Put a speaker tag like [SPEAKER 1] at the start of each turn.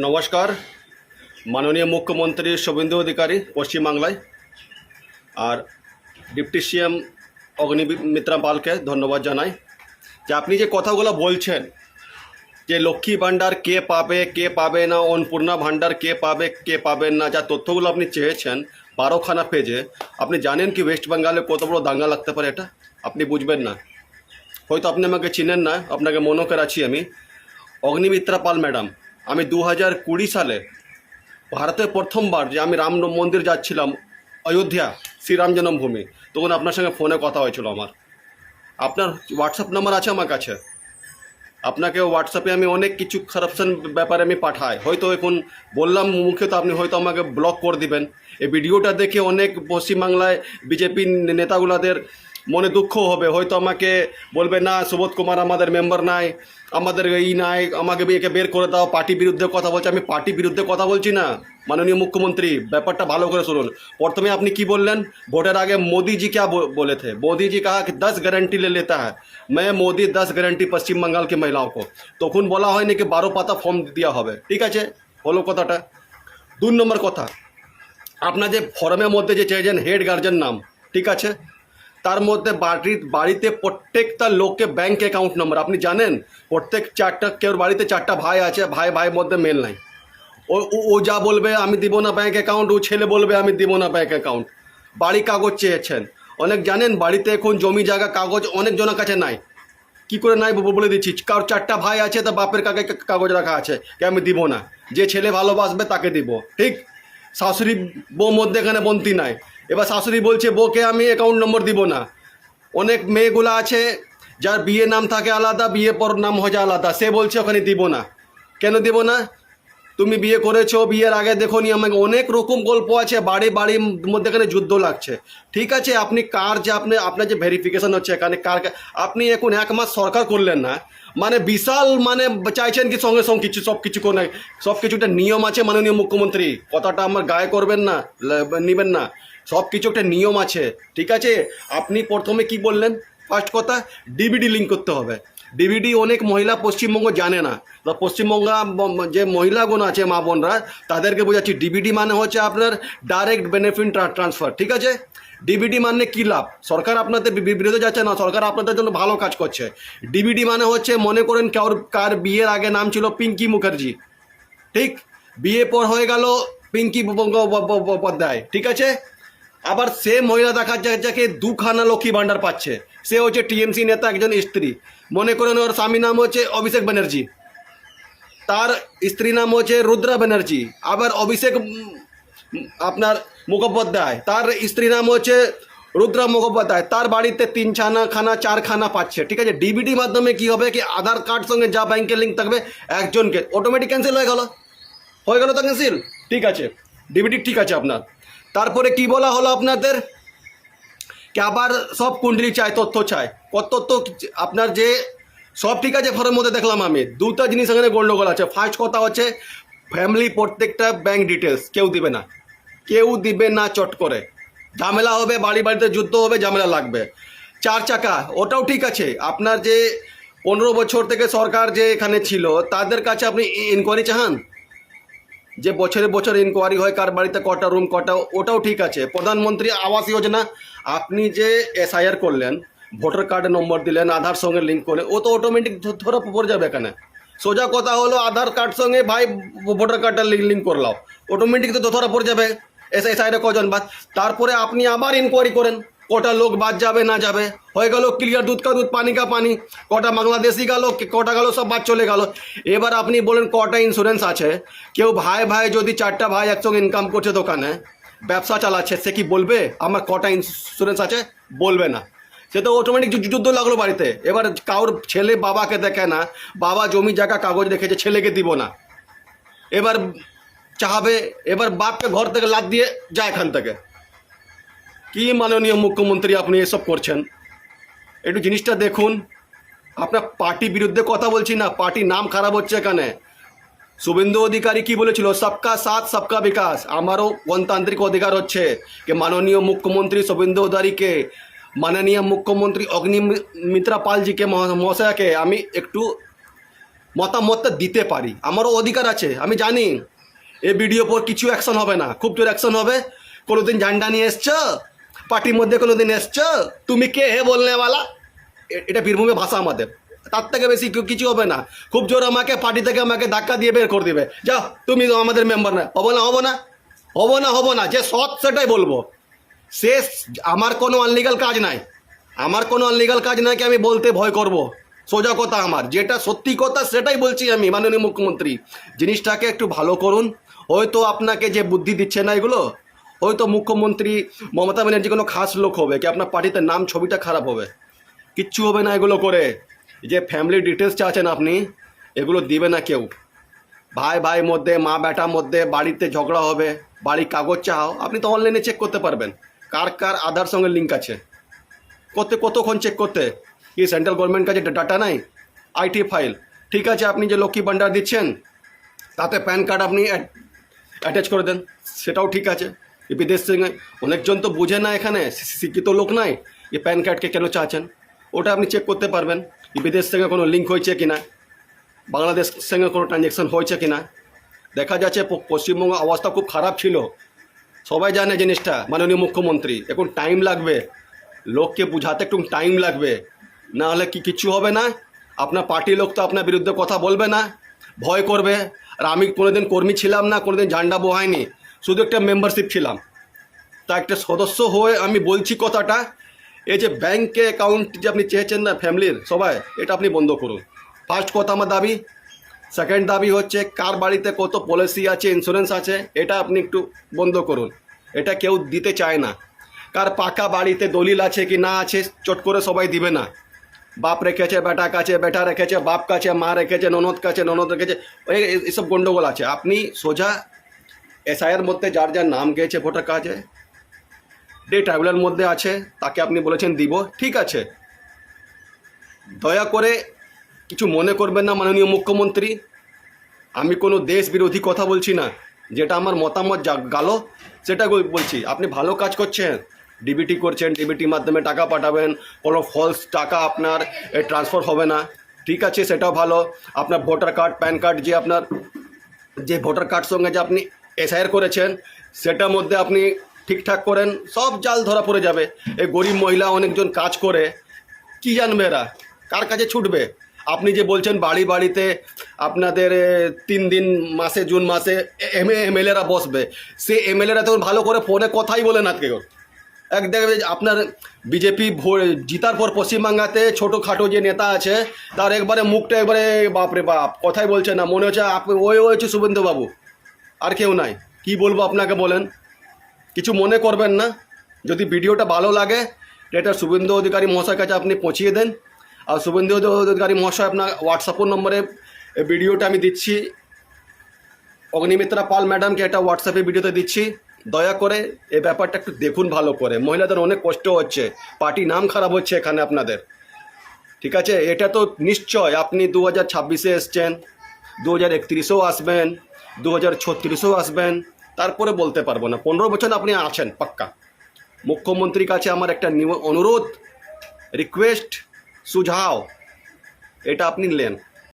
[SPEAKER 1] নমস্কার। মাননীয় মুখ্যমন্ত্রী শুভেন্দু অধিকারী পশ্চিমবাংলায় আর ডিপটি সিএম অগ্নিমিত্রা পালকে ধন্যবাদ জানাই যে আপনি যে কথাগুলো বলছেন যে লক্ষ্মী ভাণ্ডার কে পাবে না, অন্নপূর্ণা ভাণ্ডার কে পাবেন না, যা তথ্যগুলো আপনি চেয়েছেন 12খানা পেজে। আপনি জানেন কি ওয়েস্ট বেঙ্গলে কত বড় দাঙ্গা লাগতে পারে? এটা আপনি বুঝবেন না, হয়তো আপনি আমাকে চিনেন না, আপনাকে মনে করাচ্ছি আমি অগ্নিমিত্রা পাল ম্যাডাম। আমি 2020 সালে ভারতের প্রথমবার যে আমি রাম মন্দির যাচ্ছিলাম অযোধ্যা, শ্রীরাম জন্মভূমি, তখন আপনার সঙ্গে ফোনে কথা হয়েছিল আমার। আপনার হোয়াটসঅ্যাপ নাম্বার আছে আমার কাছে, আপনাকে হোয়াটসঅ্যাপে আমি অনেক কিছু কারাপশন ব্যাপারে আমি পাঠাই। হয়তো এখন বললাম মুখে, তো আপনি হয়তো আমাকে ব্লক করে দিবেন। এই ভিডিওটা দেখে অনেক পশ্চিমবাংলায় বিজেপি নেতাগুলাদের মনে দুঃখ হবে, হয়তো আমাকে বলবে না সুবোধ কুমার আমাদের মেম্বার নাই, আমাদের এই নাই, আমাকে একে বের করে দাও, পার্টি বিরুদ্ধে কথা বলছে। আমি পার্টি বিরুদ্ধে কথা বলছি না মাননীয় মুখ্যমন্ত্রী, ব্যাপারটা ভালো করে শুনুন। প্রথমে আপনি কি বললেন, ভোটের আগে मोदी जी क्या बोले थे? मोदी जी कहा कि 10 गारंटी ले लेता है, मैं मोदी 10 गारंटी पश्चिम बंगाल की महिलाओं को। তখন বলা হয়নি কি 12 পাতা ফর্ম দেওয়া হবে, ঠিক আছে, হলো কথাটা। 2 নম্বর কথা, আপনার যে ফর্মের মধ্যে যে চেয়েছেন হেড গার্জেন নাম, ঠিক আছে, তার মধ্যে বাড়িতে প্রত্যেকটা লোককে ব্যাংক অ্যাকাউন্ট নম্বর, আপনি জানেন প্রত্যেক কেউ বাড়িতে 4টা ভাই আছে, ভাই মধ্যে মেল নাই। ও যা বলবে আমি দিব না ব্যাংক অ্যাকাউন্ট, ও ছেলে বলবে আমি দিব না ব্যাংক অ্যাকাউন্ট। বাড়ি কাগজ চেয়েছেন, অনেক জানেন বাড়িতে এখন জমি জায়গা কাগজ অনেকজনের কাছে নাই। কি করে নাই বলে দিচ্ছি, কারোর 4টা ভাই আছে, তা বাপের কাগজ রাখা আছে কে আমি দিব না, যে ছেলে ভালোবাসবে তাকে দিব, ঠিক। শাশুড়ি বউ মধ্যে এখানে বন্তি নাই, এবার শাশুড়ি বলছে বউকে আমি অ্যাকাউন্ট নম্বর দিব না। অনেক মেয়েগুলো আছে যার বিয়ে নাম থাকে আলাদা, বিয়ে পর নাম হয়ে যায় আলাদা, সে বলছে ওখানে দিব না। কেন দিব না? তুমি বিয়ে করেছো, বিয়ের আগে দেখো নি আমাকে, অনেক রকম গল্প আছে। বাড়ির মধ্যে এখানে যুদ্ধ লাগছে, ঠিক আছে। আপনি কার যে আপনার যে ভেরিফিকেশন হচ্ছে এখানে কার, আপনি এখন 1 মাস সরকার করলেন না, মানে বিশাল মানে চাইছেন কি সঙ্গে সঙ্গে সব কিছু করে, সব কিছু একটা নিয়ম আছে মাননীয় মুখ্যমন্ত্রী, কথাটা আমার গায়ে করবেন না, নেবেন না। সব কিছু একটা নিয়ম আছে, ঠিক আছে। আপনি প্রথমে কি বললেন, ফার্স্ট কথা ডিবিডি লিঙ্ক করতে হবে। ডিবিডি অনেক মহিলা পশ্চিমবঙ্গ জানে না, তো পশ্চিমবঙ্গ যে মহিলাগুলো আছে মা বোনরা তাদেরকে বোঝাচ্ছি, ডিবিডি মানে হচ্ছে আপনার ডাইরেক্ট বেনিফিট ট্রান্সফার, ঠিক আছে। ডিবিডি মানে কী লাভ? সরকার আপনাদের বিরুদ্ধে যাচ্ছে না, সরকার আপনাদের জন্য ভালো কাজ করছে। ডিবিডি মানে হচ্ছে, মনে করেন কার বিয়ের আগে নাম ছিল পিঙ্কি মুখার্জি, ঠিক, বিয়ে পর হয়ে গেল পিঙ্কি বন্দ্যোপাধ্যায়, ঠিক আছে। আবার সে মহিলা দেখা যায় যাকে 2খানা লক্ষ্মী ভাণ্ডার পাচ্ছে, সে হচ্ছে টিএমসি নেতা একজন স্ত্রী, মনে করেন ওর স্বামী নাম হচ্ছে অভিষেক ব্যানার্জি, তার স্ত্রী নাম হচ্ছে রুদ্রা ব্যানার্জি। আবার অভিষেক আপনার মুখোপাধ্যায়, তার স্ত্রী নাম হচ্ছে রুদ্রা মুখোপাধ্যায়, তার বাড়িতে 3খানা 4খানা পাচ্ছে, ঠিক আছে। ডিবিডি মাধ্যমে কি হবে কি আধার কার্ড সঙ্গে যা ব্যাংকের লিঙ্ক থাকবে একজনকে অটোমেটিক ক্যান্সেল হয়ে গেল তো ক্যান্সেল, ঠিক আছে। ডিবিডি ঠিক আছে আপনার। তারপরে কি বলা হলো আপনাদের কি আবার সব কুণ্ডলি চাই, তথ্য চাই, কত তথ্য আপনার যে সব ঠিক আছে। ফর্মের মধ্যে দেখলাম আমি 2টা জিনিস এখানে গন্ডগোল আছে। ফার্স্ট কথা হচ্ছে ফ্যামিলি প্রত্যেকটা ব্যাংক ডিটেলস কেউ দিবে না, চট করে ঝামেলা হবে, বাড়িতে যুদ্ধ হবে, ঝামেলা লাগবে। 4 চাকা ওটাও ঠিক আছে। আপনার যে 15 বছর থেকে সরকার যে এখানে ছিল তাদের কাছে আপনি ইনকোয়ারি চাহান, যে বছর ইনকোয়ারি হয় কার বাড়িতে কটা রুম কটা, ওটাও ঠিক আছে। প্রধানমন্ত্রী আবাস যোজনা আপনি যে এসআইআর করলেন, ভোটার কার্ডে নম্বর দিলেন, আধার সঙ্গে লিঙ্ক করলেন, ও তো অটোমেটিক ধরা পড়ে যাবে এখানে। সোজা কথা হলো আধার কার্ড সঙ্গে ভাই ভোটার কার্ডটা লিঙ্ক করলাও, অটোমেটিক তো ধরা পড়ে যাবে এসআইআরে কজন বাদ। তারপরে আপনি আবার ইনকোয়ারি করেন কটা লোক বাদ যাবে না যাবে, হয়ে গেল ক্লিয়ার, দুধ কা দুধ পানি কা পানি, কটা বাংলাদেশি গেল, কটা গেল, সব বাদ চলে গেল। এবার আপনি বলেন কটা ইন্স্যুরেন্স আছে। কেউ ভাই যদি 4টা ভাই একসঙ্গে ইনকাম করছে, দোকানে ব্যবসা চালাচ্ছে, সে কি বলবে আমার কটা ইন্স্যুরেন্স আছে? বলবে না, সে তো অটোমেটিক যুদ্ধ লাগলো বাড়িতে। এবার কারোর ছেলে বাবাকে দেখে না, বাবা জমি জায়গা কাগজ রেখেছে, ছেলেকে দিব না, এবার চাহাবে, এবার বাপকে ঘর থেকে লাদ দিয়ে যায় এখান থেকে। কি মাননীয় মুখ্যমন্ত্রী আপনি এসব করছেন? একটু জিনিসটা দেখুন। আপনার পার্টি বিরুদ্ধে কথা বলছি না, পার্টির নাম খারাপ হচ্ছে এখানে। শুভেন্দু অধিকারী কি বলেছিল, সবকা সাথ সবকা বিকাশ। আমারও গণতান্ত্রিক অধিকার হচ্ছে যে মাননীয় মুখ্যমন্ত্রী শুভেন্দু অধিকারীকে, মাননীয় মুখ্যমন্ত্রী অগ্নিমিত্রা পালজিকে মহাশয়াকে আমি একটু মতামতটা দিতে পারি, আমারও অধিকার আছে। আমি জানি এই ভিডিও পর কিছু অ্যাকশন হবে না, খুব জোর অ্যাকশন হবে। কোনোদিন ঝান্ডা নিয়ে এসছো পার্টির মধ্যে, কোনোদিন এসছো তুমি কে হে বলনেওয়ালা, এটা বীরভূমে ভাষা আমাদের। তার থেকে বেশি কিছু হবে না। খুব জোর আমাকে পার্টি থেকে আমাকে ধাক্কা দিয়ে বের করে দেবে, যাও তুমি তো আমাদের মেম্বার না। হবো না, হবো না, হবো না, হবো না। যে সৎ সেটাই বলবো। শেষ, আমার কোনো আনলিগাল কাজ নাই, আমার কোনো আনলিগাল কাজ নাই কি আমি বলতে ভয় করব। সোজা কথা, আমার যেটা সত্যি কথা সেটাই বলছি আমি। মাননীয় মুখ্যমন্ত্রী, জিনিসটাকে একটু ভালো করুন। হয়তো আপনাকে যে বুদ্ধি দিচ্ছে না এগুলো, হয়তো মুখ্যমন্ত্রী মমতা ব্যানার্জি কোনো খাস লোক হবে কি আপনার পার্টিতে নাম ছবিটা খারাপ হবে, কিচ্ছু হবে না এগুলো করে। যে ফ্যামিলি ডিটেলস চাচ্ছেন আপনি, এগুলো দিবে না কেউ। ভাই ভাই মধ্যে, মা বেটার মধ্যে বাড়িতে ঝগড়া হবে, বাড়ির কাগজ চাও, আপনি তো অনলাইনে চেক করতে পারবেন কার কার আধার সঙ্গে লিঙ্ক আছে। কতক্ষণ চেক করতে, কি সেন্ট্রাল গভর্নমেন্ট কাছে ডাটা নাই? আইটি ফাইল, ঠিক আছে। আপনি যে লক্ষ্মী ভাণ্ডার দিচ্ছেন তাতে প্যান কার্ড আপনি অ্যাটাচ করে দেন, সেটাও ঠিক আছে। বিদেশ থেকে অনেকজন তো বুঝে না, এখানে শিক্ষিত লোক নাই, এই প্যান কার্ডকে কেন চাচ্ছেন, ওটা আপনি চেক করতে পারবেন। বিদেশ থেকে কোনো লিঙ্ক হয়েছে কিনা, বাংলাদেশ সঙ্গে কোনো ট্রানজ্যাকশন হয়েছে কিনা। দেখা যাচ্ছে পশ্চিমবঙ্গ অবস্থা খুব খারাপ ছিল, সবাই জানে জিনিসটা। মাননীয় মুখ্যমন্ত্রী, এখন টাইম লাগবে, লোককে বুঝাতে একটু টাইম লাগবে, না হলে কিচ্ছু হবে না। আপনার পার্টির লোক তো আপনার বিরুদ্ধে কথা বলবে না, ভয় করবে। আর আমি কোনোদিন কর্মী ছিলাম না, কোনোদিন ঝান্ডা বহাইনি, শুধু একটা মেম্বারশিপ ছিলাম। তা একটা সদস্য হয়ে আমি বলছি কথাটা, এই যে ব্যাংকে অ্যাকাউন্ট যে আপনি চেয়েছেন না ফ্যামিলির সবাই, এটা আপনি বন্ধ করুন। ফার্স্ট কথা আমার দাবি। সেকেন্ড দাবি হচ্ছে কার বাড়িতে কত পলিসি আছে, ইন্স্যুরেন্স আছে, এটা আপনি একটু বন্ধ করুন। এটা কেউ দিতে চায় না। কার পাকা বাড়িতে দলিল আছে কি না আছে চট করে সবাই দিবে না। বাপ রেখেছে বেটা কাছে, বেটা রেখেছে বাপ কাছে, মা রেখেছে ননদ কাছে, ননদ রেখেছে, এইসব গণ্ডগোল আছে। আপনি সোজা এসআইয়ের মধ্যে যার যার নাম গেছে ভোটার কার্ডে, ডে ট্রাইব্যুনালের মধ্যে আছে, তাকে আপনি বলেছেন দিব, ঠিক আছে। দয়া করে কিছু মনে করবেন না মাননীয় মুখ্যমন্ত্রী, আমি কোনো দেশ বিরোধী কথা বলছি না, যেটা আমার মতামত গালো সেটা বলছি। আপনি ভালো কাজ করছেন, ডিবিটি করছেন, ডিবিটির মাধ্যমে টাকা পাঠাবেন, কোনো ফলস টাকা আপনার ট্রান্সফার হবে না, ঠিক আছে, সেটাও ভালো। আপনার ভোটার কার্ড, প্যান কার্ড, যে আপনার যে ভোটার কার্ড সঙ্গে যে আপনি এসআইআর করেছেন সেটার মধ্যে আপনি ঠিকঠাক করেন, সব জাল ধরা পড়ে যাবে। এই গরিব মহিলা অনেকজন কাজ করে, কি জানবে এরা, কার কাছে ছুটবে? আপনি যে বলছেন বাড়ি বাড়িতে আপনাদের 3 দিন মাসে, জুন মাসে এমএলএরা বসবে, সে এমএলএরা তখন ভালো করে ফোনে কথাই বলে না কেউ। এক দেখবে আপনার বিজেপি জিতার পর পশ্চিমবাংলাতে ছোটোখাটো যে নেতা আছে তার একবারে মুখটা একবারে বাপরে বাপ, কথাই বলছে না, মনে হচ্ছে আপনি ওই হচ্ছে শুভেন্দুবাবু, আর কেউ নাই। কি বলবো আপনাকে বলেন, কিছু মনে করবেন না। যদি ভিডিওটা ভালো লাগে এটা শুভেন্দু অধিকারী মহাশয়ের কাছে আপনি পৌঁছিয়ে দেন। আর শুভেন্দু অধিকারী মহাশয় আপনার হোয়াটসঅ্যাপ নম্বরে ভিডিওটা আমি দিচ্ছি, অগ্নিমিত্রা পাল ম্যাডামকে এটা হোয়াটসঅ্যাপে ভিডিওতে দিচ্ছি। দয়া করে এই ব্যাপারটা একটু দেখুন ভালো করে, মহিলাদের অনেক কষ্ট হচ্ছে, পার্টি নাম খারাপ হচ্ছে এখানে আপনাদের, ঠিক আছে। এটা তো নিশ্চয় আপনি 2026-এ এসছেন, 2031-এও আসবেন, 2036-এও আসবেন, তারপরে বলতে পারবো না। 15 বছর আপনি আছেন পাক্কা। মুখ্যমন্ত্রীর কাছে আমার একটা অনুরোধ, রিকোয়েস্ট, সুঝাও, এটা আপনি নেন।